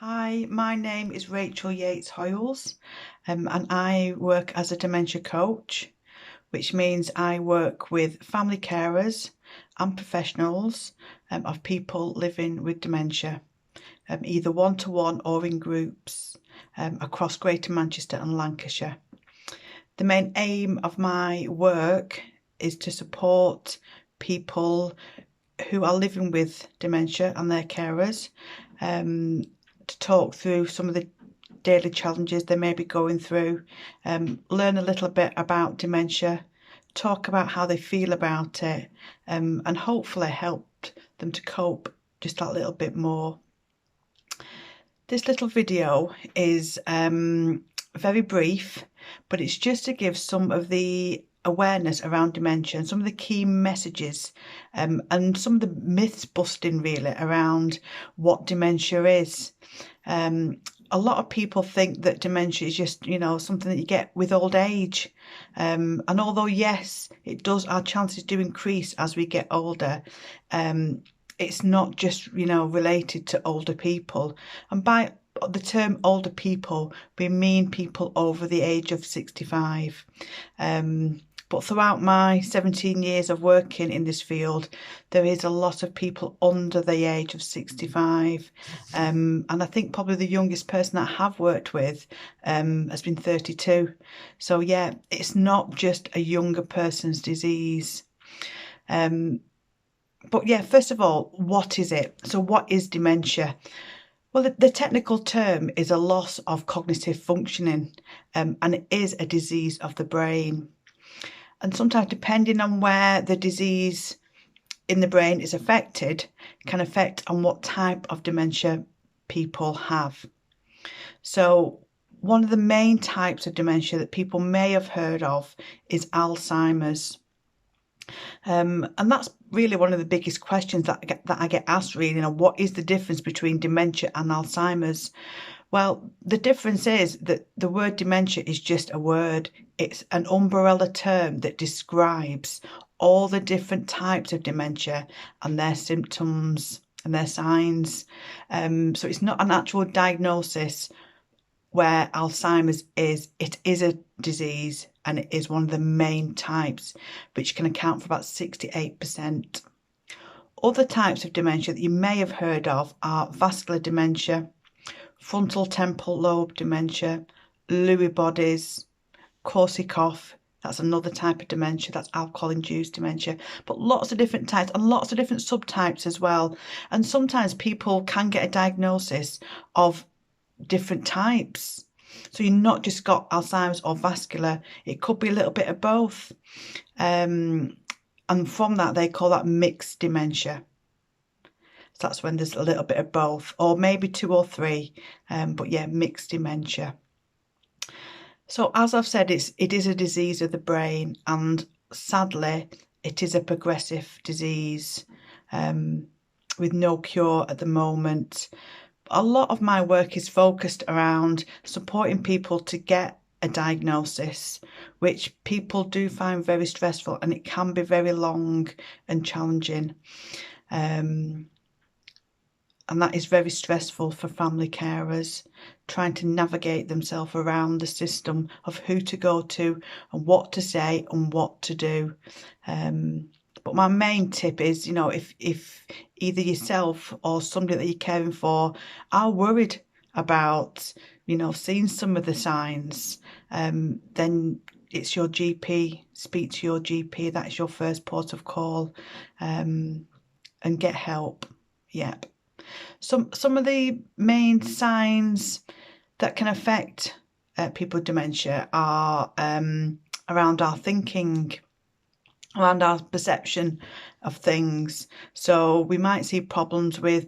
Hi, my name is Rachel Yates Hoyles, and I work as a dementia coach, which means I work with family carers and professionals of people living with dementia, either one-to-one or in groups across Greater Manchester and Lancashire. The main aim of my work is to support people who are living with dementia and their carers, to talk through some of the daily challenges they may be going through, learn a little bit about dementia, talk about how they feel about it, and hopefully help them to cope just that little bit more. This little video is very brief, but it's just to give some of the awareness around dementia and some of the key messages, and some of the myths busting really around what dementia is. A lot of people think that dementia is just, something that you get with old age. And although, yes, it does, our chances do increase as we get older. It's not just, related to older people. And by the term older people, we mean people over the age of 65. But throughout my 17 years of working in this field, there is a lot of people under the age of 65. And I think probably the youngest person that I have worked with has been 32. So yeah, it's not just a younger person's disease. But yeah, first of all, what is it? So what is dementia? Well, the technical term is a loss of cognitive functioning, and it is a disease of the brain. And sometimes, depending on where the disease in the brain is affected, can affect on what type of dementia people have. So one of the main types of dementia that people may have heard of is Alzheimer's. And that's really one of the biggest questions that I get asked, really. What is the difference between dementia and Alzheimer's? Well, the difference is that the word dementia is just a word. It's an umbrella term that describes all the different types of dementia and their symptoms and their signs. So it's not an actual diagnosis where Alzheimer's is. It is a disease, and it is one of the main types, which can account for about 68%. Other types of dementia that you may have heard of are vascular dementia, frontal temporal lobe dementia, Lewy bodies, Korsakoff. That's another type of dementia. That's alcohol-induced dementia. But lots of different types and lots of different subtypes as well. And sometimes people can get a diagnosis of different types. So you've not just got Alzheimer's or vascular. It could be a little bit of both. And from that, they call that mixed dementia. So that's when there's a little bit of both, or maybe 2 or 3, but yeah, mixed dementia. So as I've said, it is a disease of the brain, and sadly, it is a progressive disease with no cure at the moment. A lot of my work is focused around supporting people to get a diagnosis, which people do find very stressful, and it can be very long and challenging. And that is very stressful for family carers, trying to navigate themselves around the system of who to go to and what to say and what to do. But my main tip is, if either yourself or somebody that you're caring for are worried about, seeing some of the signs, then it's your GP. Speak to your GP. That's your first port of call, and get help. Yep. Some of the main signs that can affect people with dementia are around our thinking, around our perception of things. So we might see problems with,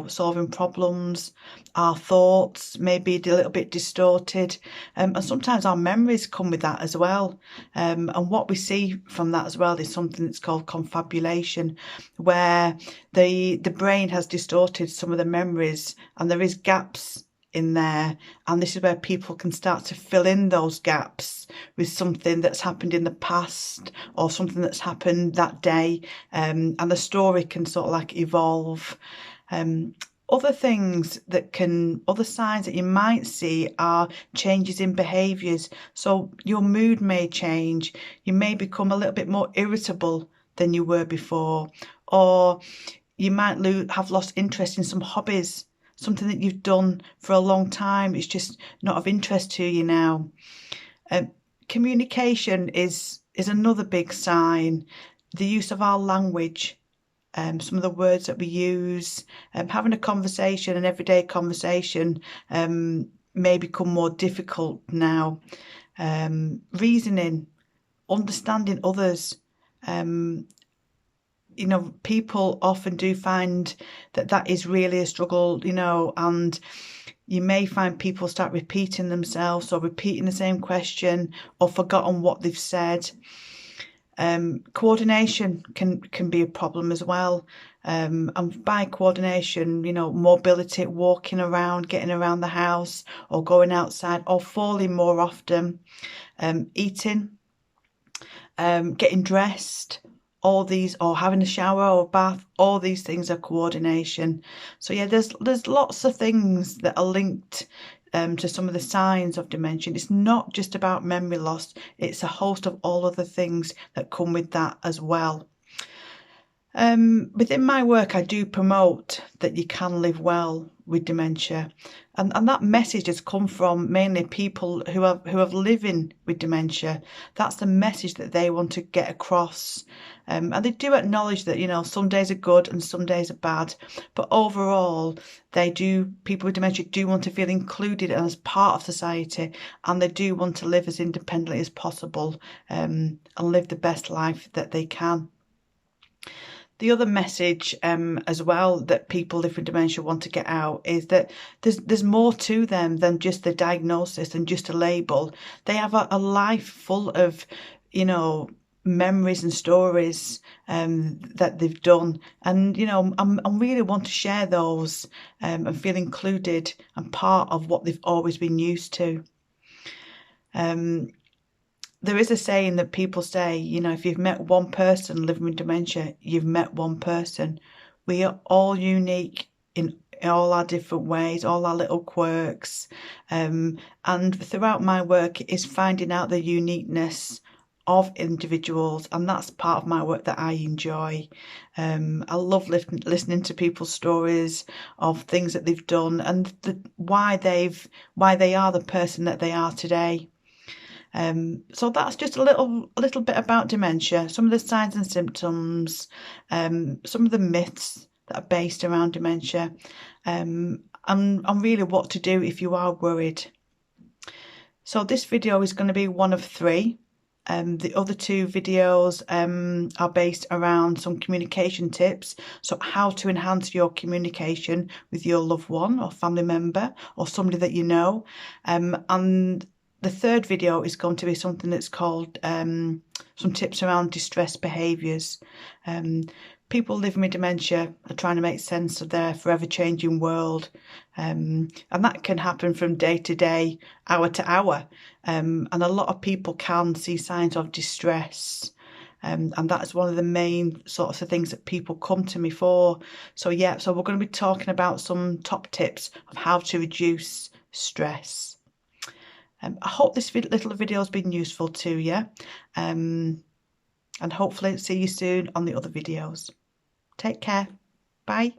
solving problems. Our thoughts may be a little bit distorted. And sometimes our memories come with that as well. And what we see from that as well is something that's called confabulation, where the brain has distorted some of the memories, and there is gaps in there, and this is where people can start to fill in those gaps with something that's happened in the past or something that's happened that day, and the story can sort of like evolve. Other things that other signs that you might see are changes in behaviours. So your mood may change. You may become a little bit more irritable than you were before, or you might have lost interest in some hobbies, something that you've done for a long time. It's just not of interest to you now. Communication is another big sign. The use of our language, some of the words that we use, having a conversation, an everyday conversation, may become more difficult now. Reasoning, understanding others. You know, people often do find that is really a struggle, you know, and you may find people start repeating themselves or repeating the same question or forgotten what they've said. Coordination can be a problem as well. And by coordination, you know, mobility, walking around, getting around the house or going outside or falling more often, eating, getting dressed, all these, or having a shower or a bath, all these things are coordination. So yeah, there's lots of things that are linked to some of the signs of dementia. It's not just about memory loss, it's a host of all other things that come with that as well. Within my work, I do promote that you can live well with dementia, and that message has come from mainly people who have living with dementia. That's the message that they want to get across, and they do acknowledge that, you know, some days are good and some days are bad, but overall, people with dementia do want to feel included as part of society, and they do want to live as independently as possible, and live the best life that they can. The other message as well that people living with dementia want to get out is that there's more to them than just the diagnosis and just a label. They have a life full of, you know, memories and stories that they've done, and you know, I really want to share those and feel included and part of what they've always been used to. There is a saying that people say, you know, if you've met one person living with dementia, you've met one person. We are all unique in all our different ways, all our little quirks. And throughout my work is finding out the uniqueness of individuals, and that's part of my work that I enjoy. I love listening to people's stories of things that they've done and why they are the person that they are today. So that's just a little bit about dementia, some of the signs and symptoms, some of the myths that are based around dementia, and really what to do if you are worried. So this video is going to be one of 3. The other 2 videos are based around some communication tips, so how to enhance your communication with your loved one or family member or somebody that you know, and the 3rd video is going to be something that's called some tips around distress behaviours. People living with dementia are trying to make sense of their forever changing world, and that can happen from day to day, hour to hour, and a lot of people can see signs of distress. And that's one of the main sorts of things that people come to me for. So yeah, so we're going to be talking about some top tips of how to reduce stress. I hope this little video has been useful to you, and hopefully see you soon on the other videos. Take care. Bye.